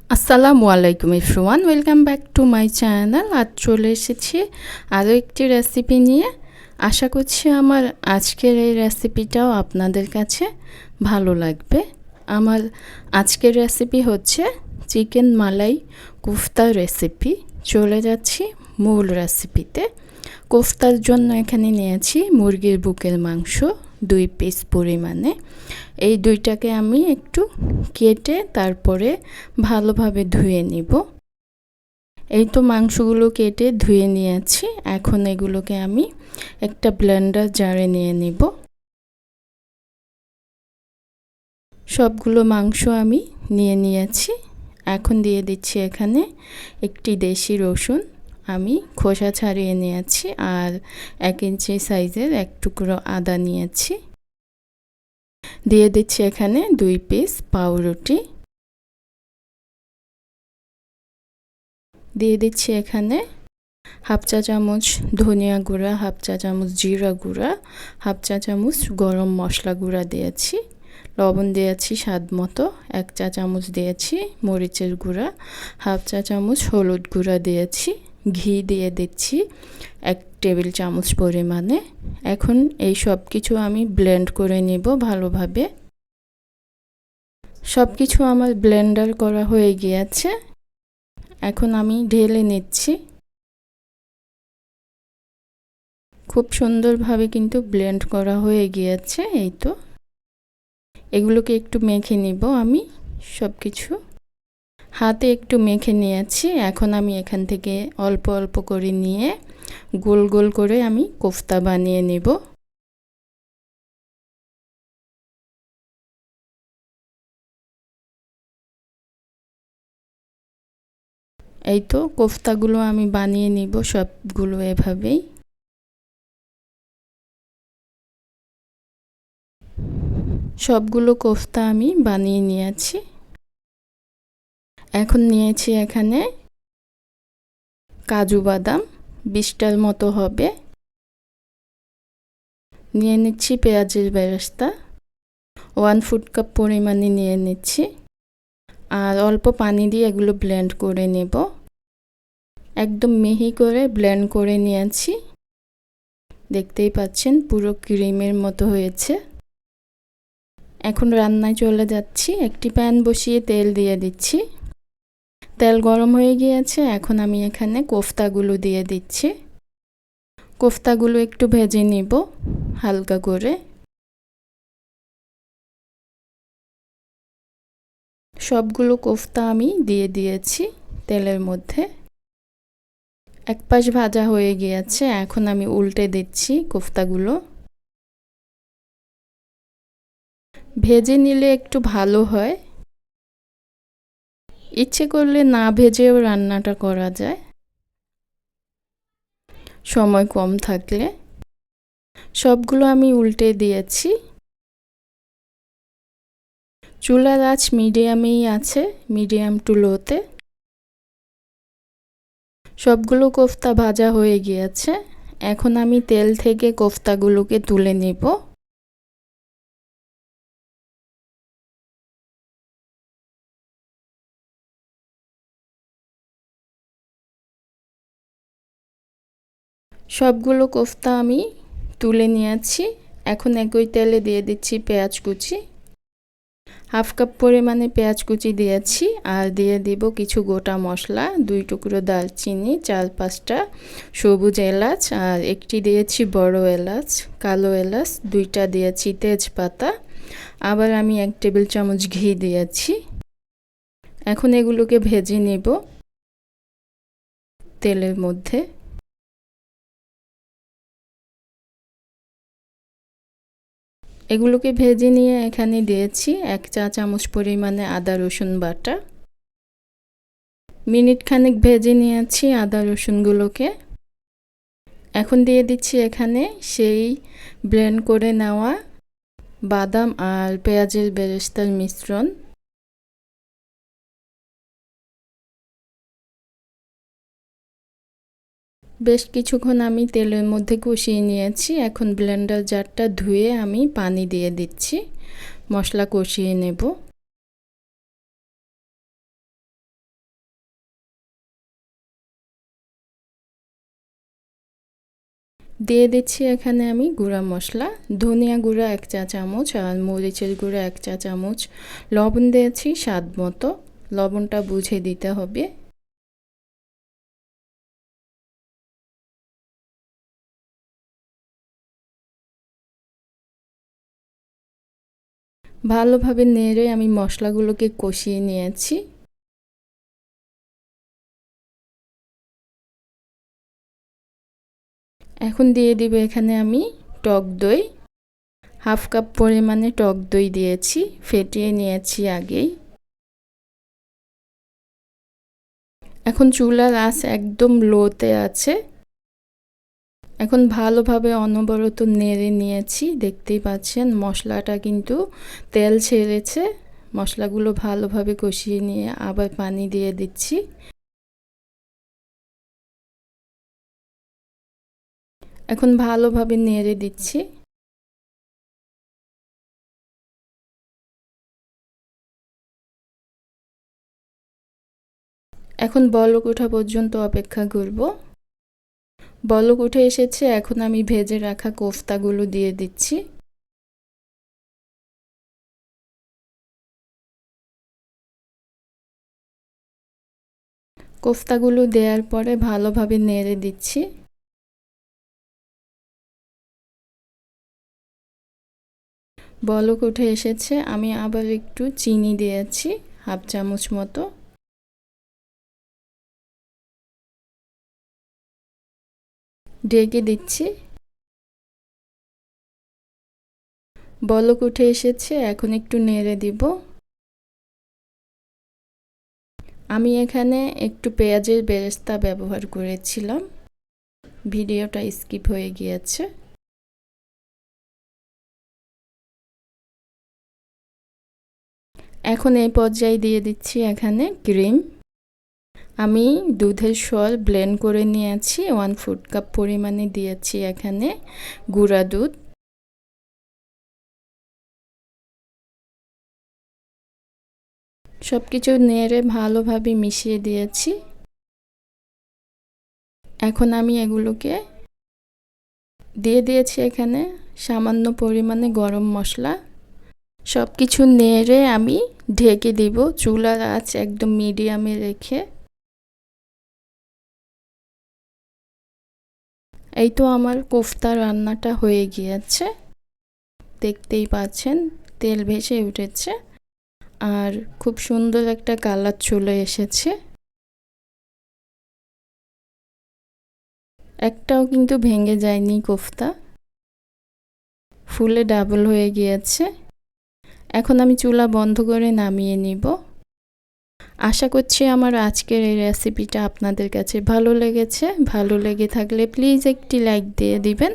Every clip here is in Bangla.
আসসালামু আলাইকুম everyone, welcome back to my channel. আজ চলে এসেছি আরও একটি রেসিপি নিয়ে। আশা করছি আমার আজকের এই রেসিপিটাও আপনাদের কাছে ভালো লাগবে। আমার আজকের রেসিপি হচ্ছে চিকেন মালাই কোফতা রেসিপি। চলে যাচ্ছি মূল রেসিপিতে। কোফতার জন্য এখানে নিয়েছি মুরগির বুকের মাংস 2 পিস পরিমাণে। এই দুইটাকে আমি একটু কেটে তারপরে ভালোভাবে ধুয়ে নিব। এই তো মাংসগুলো কেটে ধুয়ে নিয়েছি। এখন এগুলোকে আমি একটা ব্লেন্ডার জারে নিয়ে নিব। সবগুলো মাংস আমি নিয়ে নিয়েছি। এখন দিয়ে দিচ্ছি এখানে একটি দেশি রসুন আমি খোসা ছাড়িয়ে নিয়েছি, আর 1 ইঞ্চি সাইজের এক টুকরো আদা নিয়েছি। দিয়ে দিচ্ছি এখানে 2 পিস পাউরুটি। দিয়ে দিচ্ছি এখানে হাফ চা চামচ ধনিয়া গুঁড়া, হাফ চা চামচ জিরা গুঁড়া, হাফ চা চামচ গরম মশলা গুঁড়া দিয়েছি। লবণ দিয়েছি স্বাদ মতো, 1 চা চামচ দিয়েছি মরিচের গুঁড়া, হাফ চা চামচ হলুদ গুঁড়া দিয়েছি। ঘি দিয়ে দিচ্ছি 1 টেবিল চামচ পরিমাণে। এখন এই সব কিছু আমি ব্লেন্ড করে নিব ভালোভাবে। সব কিছু আমার ব্লেন্ডার করা হয়ে গিয়েছে। এখন আমি ঢেলে নিচ্ছি। খুব সুন্দরভাবে কিন্তু ব্লেন্ড করা হয়ে গিয়েছে। এই তো এগুলোকে একটু মেখে নিব আমি সব কিছু। হাতে একটু মেখে নিয়েছি। এখন আমি এখান থেকে অল্প অল্প করে নিয়ে গোল গোল করে আমি কোফতা বানিয়ে নেব। এই তো কোফতাগুলো আমি বানিয়ে নিব সবগুলো এভাবেই। সবগুলো কোফতা আমি বানিয়ে নিয়েছি। এখন নিয়েছি এখানে কাজু বাদাম 20টার মতো হবে। নিয়ে নিচ্ছি পেঁয়াজের বেরেস্তা 1 ফুড কাপ পরিমাণে নিয়ে নিচ্ছি। আর অল্প পানি দিয়ে এগুলো ব্লেন্ড করে নেব। একদম মিহি করে ব্লেন্ড করে নিয়েছি। দেখতেই পাচ্ছেন পুরো ক্রিমের মতো হয়েছে। এখন রান্নায় চলে যাচ্ছি। একটি প্যান বসিয়ে তেল দিয়ে দিচ্ছি। তেল গরম হয়ে গিয়েছে। এখন আমি এখানে কোফতাগুলো দিয়ে দিচ্ছি। কোফতাগুলো একটু ভেজে নিব হালকা করে। সবগুলো কোফতা আমি দিয়ে দিয়েছি তেলের মধ্যে। এক পাশ ভাজা হয়ে গিয়েছে। এখন আমি উল্টে দিচ্ছি কোফতাগুলো। ভেজে নিলে একটু ভালো হয়। ইচ্ছে করলে না ভেজেও রান্নাটা করা যায় সময় কম থাকলে। সবগুলো আমি উল্টে দিয়েছি। চুলার আঁচ মিডিয়ামেই আছে, মিডিয়াম টু লোতে। সবগুলো কোফতা ভাজা হয়ে গিয়েছে। এখন আমি তেল থেকে কোফতাগুলোকে তুলে নেব। সবগুলো কোফতা আমি তুলে নিয়েছি। এখন একই তেলে দিয়ে দিচ্ছি পেঁয়াজ কুচি। হাফ কাপ পরিমাণে পেঁয়াজ কুচি দিয়েছি। আর দিয়ে দিব কিছু গোটা মশলা, 2 টুকরো দারচিনি, 4-5টা সবুজ এলাচ, আর একটি দিয়েছি বড় এলাচ, কালো এলাচ 2টা দিয়েছি, তেজপাতা। আবার আমি 1 টেবিল চামচ ঘি দিয়েছি। এখন এগুলোকে ভেজে নেব তেলের মধ্যে। এগুলোকে ভেজে নিয়ে এখানে দিয়েছি 1 চা চামচ পরিমাণে আদা রসুন বাটা। মিনিট খানেক ভেজে নিয়েছি আদা রসুনগুলোকে। এখন দিয়ে দিচ্ছি এখানে সেই ব্লেন্ড করে নেওয়া বাদাম আর পেঁয়াজের বেরেস্তার মিশ্রণ। বেশ কিছুক্ষণ আমি তেলের মধ্যে কষিয়ে নিয়েছি। এখন ব্লেন্ডার জারটা ধুয়ে আমি পানি দিয়ে দিচ্ছি, মশলা কষিয়ে নেব। দিয়ে দিচ্ছি এখানে আমি গুঁড়া মশলা, ধনিয়া গুঁড়া 1 চা চামচ আর মরিচের গুঁড়া 1 চা চামচ, লবণ দিয়েছি স্বাদ মতো, লবণটা বুঝে দিতে হবে। ভালোভাবে নেড়ে আমি মশলাগুলোকে কষিয়ে নিয়েছি। এখন দিয়ে দিব এখানে আমি টক দই, 1/2 কাপ পরিমাণে টক দই দিয়েছি, ফেটিয়ে নিয়েছি আগেই। এখন চুলার আঁচ একদম লোতে আছে। এখন ভালোভাবে অনবরত নেড়ে নিয়েছি, দেখতেই পাচ্ছেন মশলাটা কিন্তু তেল ছেড়েছে। মশলাগুলো ভালোভাবে কষিয়ে নিয়ে আবার পানি দিয়ে দিচ্ছি। এখন ভালোভাবে নেড়ে দিচ্ছি। এখন বলক ওঠা পর্যন্ত অপেক্ষা করব। বলক উঠে এসেছে, এখন আমি ভেজে রাখা কোফতাগুলো দিয়ে দিচ্ছি। কোফতাগুলো দেওয়ার পরে ভালোভাবে নেড়ে দিচ্ছি। বলক উঠে এসেছে, আমি আবার একটু চিনি দিয়েছি 1/2 চামচ মতো। ঢেকে দিচ্ছি। বলক উঠে এসেছে, এখন একটু নেড়ে দিব। আমি এখানে একটু পেঁয়াজের বেরেস্তা ব্যবহার করেছিলাম, ভিডিওটা স্কিপ হয়ে গিয়েছে। এখন এই পর্যায়ে দিয়ে দিচ্ছি এখানে ক্রিম। আমি দুধের সর ব্লেন্ড করে নিয়েছি, 1 ফুড কাপ পরিমাণে দিয়েছি এখানে গুঁড়া দুধ। সব কিছু নেড়ে ভালোভাবে মিশিয়ে দিয়েছি। এখন আমি এগুলোকে দিয়ে দিয়েছি এখানে সামান্য পরিমাণে গরম মশলা। সব কিছু নেড়ে আমি ঢেকে দিব, চুলার আঁচ একদম মিডিয়ামে রেখে। এই তো আমার কোফতা রান্নাটা হয়ে গিয়েছে, দেখতেই পাচ্ছেন তেল ভেসে উঠেছে আর খুব সুন্দর একটা কালার চলে এসেছে। একটাও কিন্তু ভেঙে যায়নি কোফতা, ফুলে ডাবল হয়ে গিয়েছে। এখন আমি চুলা বন্ধ করে নামিয়ে নিব। আশা করছি আমার আজকের এই রেসিপিটা আপনাদের কাছে ভালো লেগেছে। ভালো লেগে থাকলে প্লিজ একটি লাইক দিয়ে দিবেন।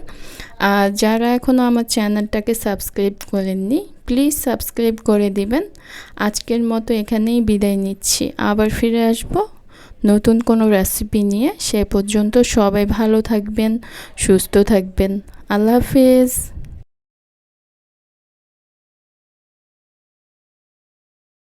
আর যারা এখনও আমার চ্যানেলটাকে সাবস্ক্রাইব করেননি প্লিজ সাবস্ক্রাইব করে দিবেন। আজকের মতো এখানেই বিদায় নিচ্ছি, আবার ফিরে আসব নতুন কোনো রেসিপি নিয়ে। সে পর্যন্ত সবাই ভালো থাকবেন, সুস্থ থাকবেন। আল্লাহ হাফেজ।